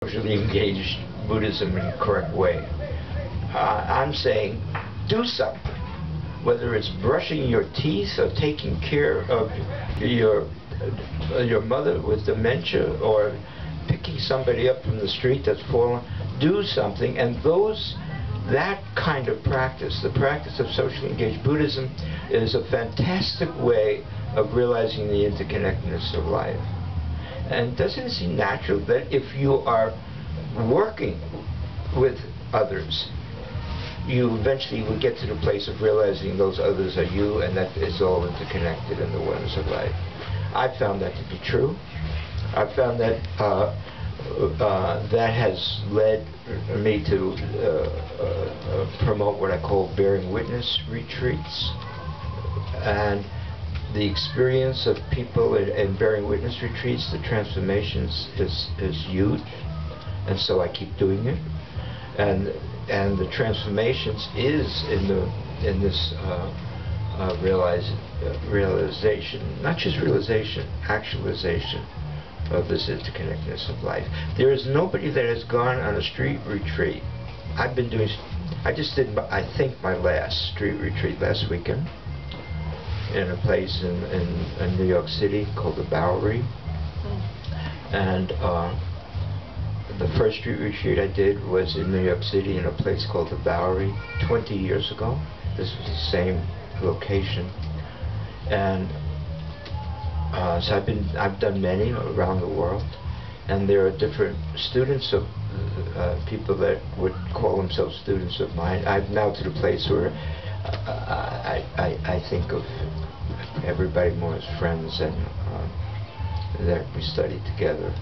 socially engaged Buddhism in a correct way. I'm saying do something, whether it's brushing your teeth or taking care of your mother with dementia or picking somebody up from the street that's fallen. Do something, and that kind of practice, the practice of socially engaged Buddhism, is a fantastic way of realizing the interconnectedness of life. And doesn't it seem natural that if you are working with others, you eventually will get to the place of realizing those others are you, and that it's all interconnected in the oneness of life. I've found that to be true. I've found that that has led me to promote what I call bearing witness retreats. And the experience of people in bearing witness retreats, the transformations is huge, and so I keep doing it. And the transformations is in this realization, not just realization, actualization of this interconnectedness of life. There is nobody that has gone on a street retreat. I just did, I think, my last street retreat last weekend in a place in New York City called the Bowery. And the first street retreat I did was in New York City in a place called the Bowery 20 years ago. This was the same location. And so I've done many around the world, and there are different students of people that would call themselves students of mine. I'm now to the place where I think of everybody more as friends, and that we study together.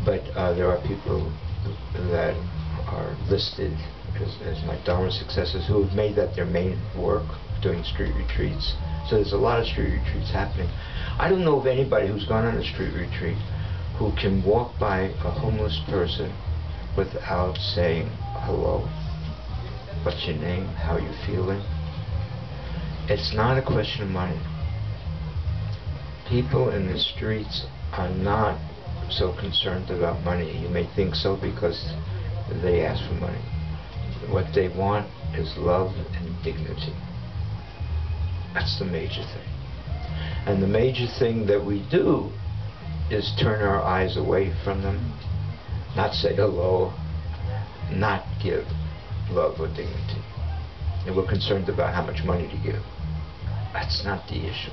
But there are people that are listed as my Dharma successors who have made that their main work, doing street retreats. So there's a lot of street retreats happening. I don't know of anybody who's gone on a street retreat who can walk by a homeless person without saying hello, what's your name, how are you feeling. It's not a question of money. People in the streets are not so concerned about money. You may think so because they ask for money. What they want is love and dignity. That's the major thing. And the major thing that we do is turn our eyes away from them, not say hello, not give love or dignity. And we're concerned about how much money to give. That's not the issue.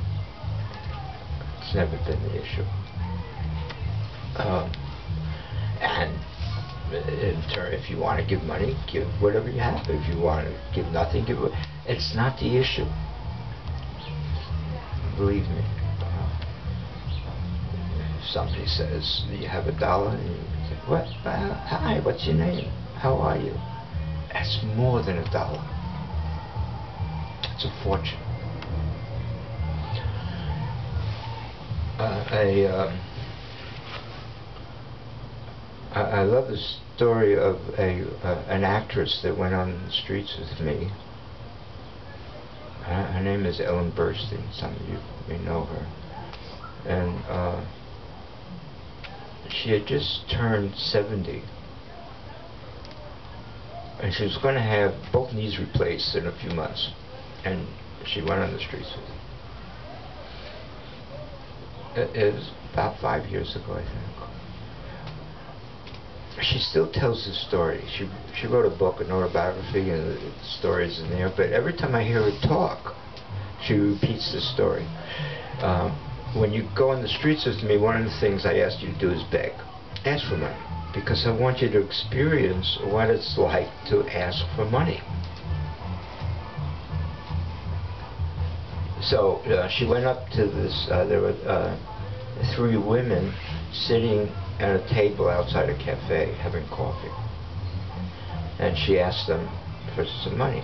It's never been the issue. And if you want to give money, give whatever you have. If you want to give nothing, give it. It's not the issue. Believe me. If somebody says, do you have $1? And you say, what? Hi, what's your name? How are you? That's more than $1. It's a fortune. I love the story of an actress that went on the streets with me. Her name is Ellen Burstyn. Some of you may know her. And she had just turned 70. And she was going to have both knees replaced in a few months. And she went on the streets with me. It was about 5 years ago, I think. She still tells the story. She wrote a book, an autobiography, and the story's in there. But every time I hear her talk, she repeats the story. When you go on the streets with me, one of the things I ask you to do is beg. Ask for money. Because I want you to experience what it's like to ask for money. So she went up to this, there were 3 women sitting at a table outside a cafe having coffee. And she asked them for some money.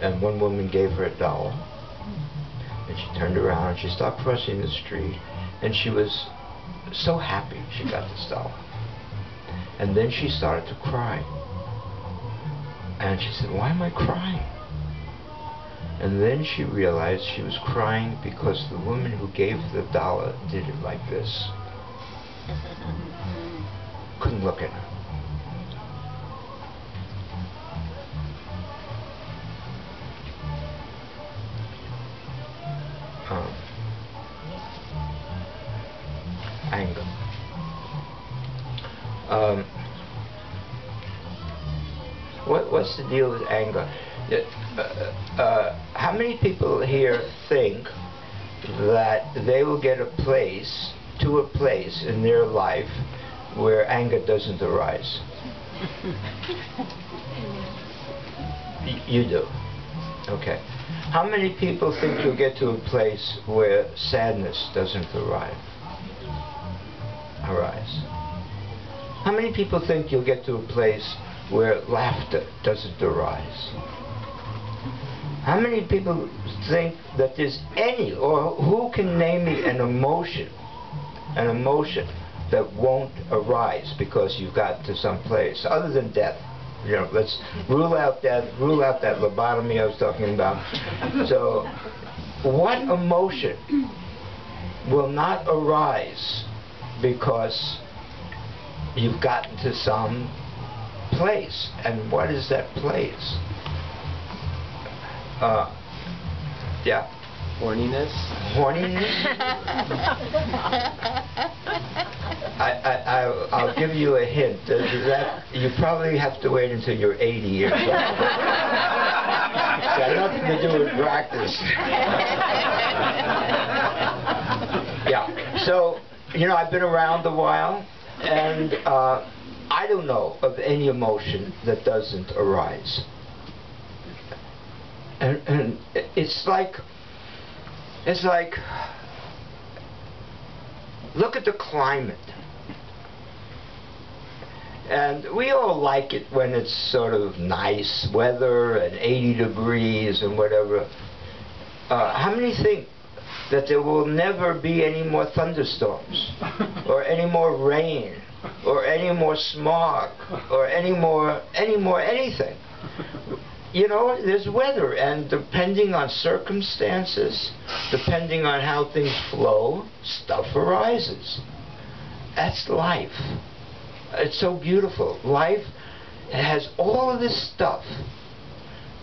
And one woman gave her $1. And she turned around and she started crossing the street. And she was so happy she got this $1. And then she started to cry. And she said, why am I crying? And then she realized she was crying because the woman who gave the $1 did it like this. I'm looking. Anger. What's the deal with anger? How many people here think that they will get to a place in their life where anger doesn't arise? You do. Okay. How many people think you'll get to a place where sadness doesn't arise? How many people think you'll get to a place where laughter doesn't arise? How many people think that there's any, or who can name me an emotion that won't arise because you've got to some place other than death? You know, let's rule out death, rule out that lobotomy I was talking about. So, what emotion will not arise because you've gotten to some place? And what is that place? Yeah. Horniness? Horniness? I'll give you a hint. That you probably have to wait until you're 80 years old. It's got nothing to do with practice. Yeah. So, you know, I've been around a while, and I don't know of any emotion that doesn't arise. And it's like, look at the climate. And we all like it when it's sort of nice weather and 80 degrees and whatever. How many think that there will never be any more thunderstorms, or any more rain, or any more smog, or any more anything? You know, there's weather, and depending on circumstances, depending on how things flow, stuff arises. That's life. It's so beautiful. Life has all of this stuff.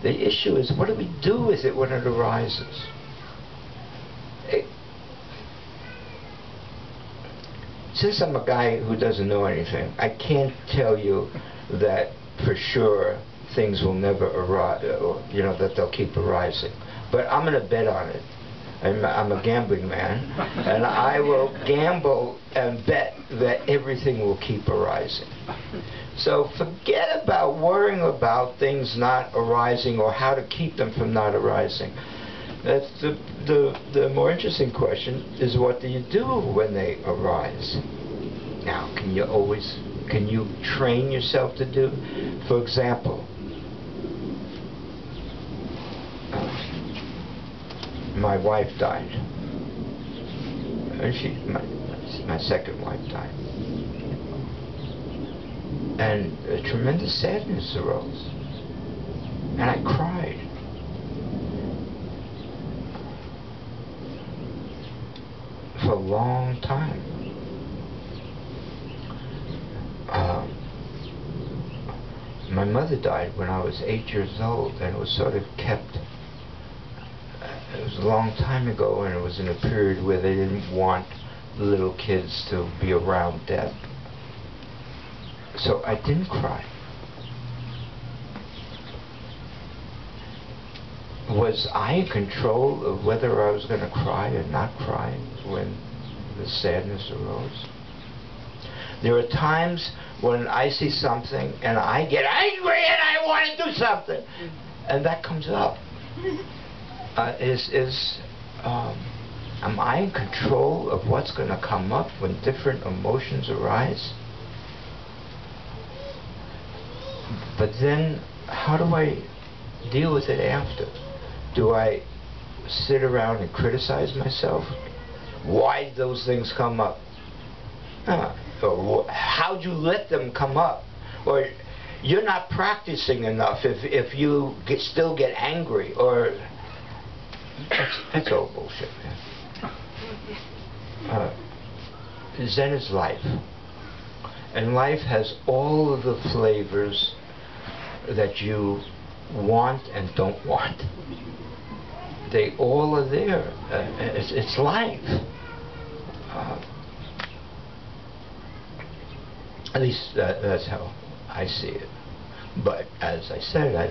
The issue is, what do we do with it when it arises? Since I'm a guy who doesn't know anything, I can't tell you that for sure things will never arise, or, you know, that they'll keep arising. But I'm going to bet on it. I'm a gambling man, and I will gamble and bet that everything will keep arising. So forget about worrying about things not arising or how to keep them from not arising. That's the more interesting question is, what do you do when they arise? Now, can you train yourself to do? For example, my wife died. My second wife died. And a tremendous sadness arose. And I cried. For a long time. My mother died when I was 8 years old, and it was sort of kept. It was a long time ago, and it was in a period where they didn't want little kids to be around death. So I didn't cry. Was I in control of whether I was going to cry or not cry when the sadness arose? There are times when I see something and I get angry and I want to do something, and that comes up. Am I in control of what's going to come up when different emotions arise? But then, how do I deal with it after? Do I sit around and criticize myself? Why did those things come up? Or how'd you let them come up? Or you're not practicing enough if you still get angry. Or that's all bullshit, man. Zen is life. And life has all of the flavors that you want and don't want. They all are there. It's life. At least that's how I see it. But as I said, I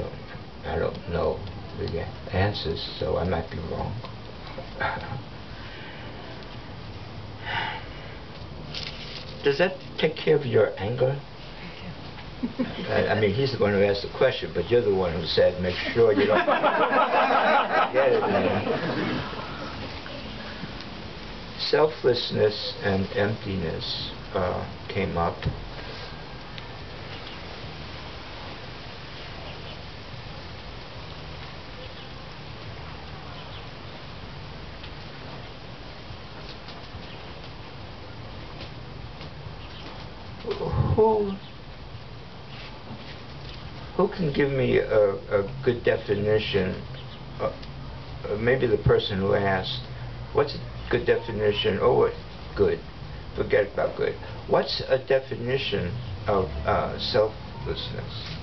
don't know the answers, so I might be wrong. Does that take care of your anger? I mean, he's the one who asked the question, but you're the one who said, make sure you don't get it. Selflessness and emptiness came up. Who can give me a good definition? Maybe the person who asked, what's a good definition? Oh, what good? Forget about good. What's a definition of selflessness?